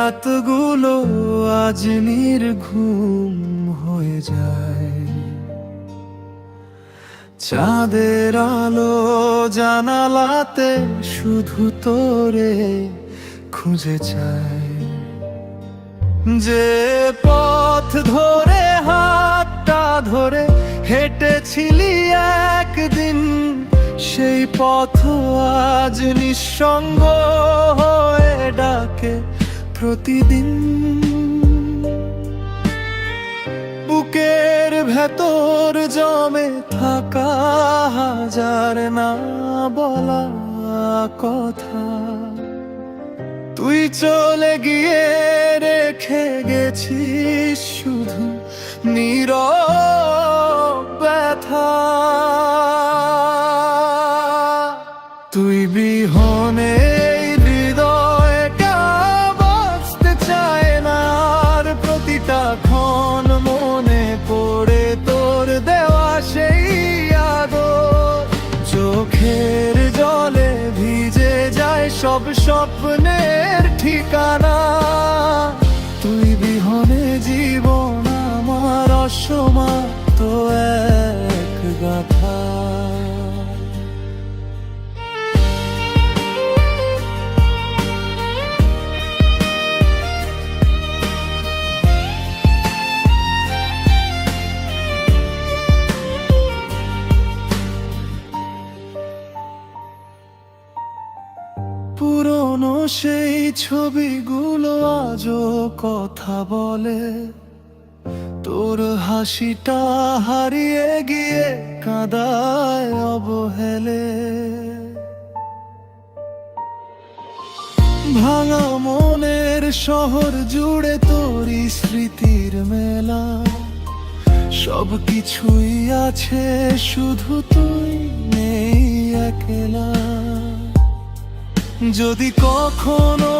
রাতগুলো আজ নির্ঘুম হয়ে যায়, চাঁদের আলো জানালাতে শুধু তোরে খুঁজে চায়। যে পথ ধরে হাতটা ধরে হেঁটেছিলি একদিন, সেই পথ আজ নিঃসঙ্গ হয়ে ডাকে প্রতিদিন। বুকের ভেতর জমে থাকা হাজার না বলা কথা, তুই চলে গিয়ে রেখে গেছিস শুধু নীরব ব্যথা। তুই বিহনে হৃদয়টা বাঁচতে চায় না, আর প্রতিটা ক্ষণ মনে পড়ে তোর দেওয়া সেই আদর। চোখের জলে ভিজে যায় সব স্বপ্নের ঠিকানা। তুই বিহনে জীবন আমার অসমাপ্ত এক গাথা। পুরনো সেই ছবিগুলো আজও কথা বলে, তোর হাসিটা হারিয়ে গিয়ে কাঁদায় অবহেলে। ভাঙা মনের শহর জুড়ে তোরই স্মৃতির মেলা, সব কিছুই আছে শুধু তুই নেই একলা। যদি কখনো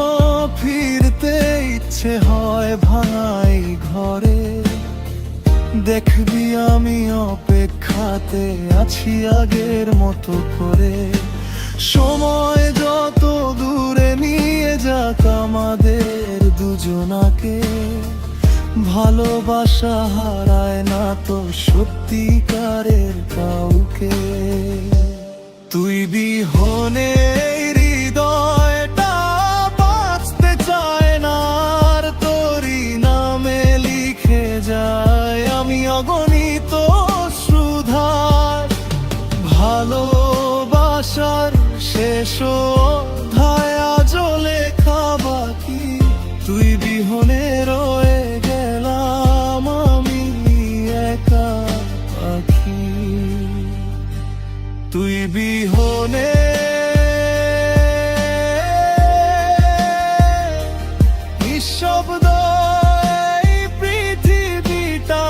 ফিরতে ইচ্ছে হয় ভাঙাই ঘরে, দেখবি আমি অপেক্ষাতে আছি আগের মতো করে। সময় যত দূরে নিয়ে যাক আমাদের দুজনাকে, ভালোবাসা হারায় না তো সত্যিকারের কাউকে। তুই বিহনে হৃদয়টা বাঁচতে চায় না, আর তোরই নামে লিখে যায় আমি অগণিত শ্রুধার। ভালোবাসার শেষ অধ্যায় আজও লেখা বাকি, তুই বিহনে রয়ে গেলাম আমি একা পাখি। তুই বিহনে নিঃশব্দ এই পৃথিবীটা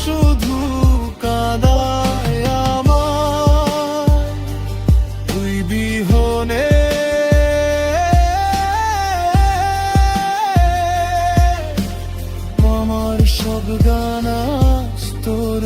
শুধু কাঁদায় আমায়। তুই বিহনে আমার সব গান আজ তোর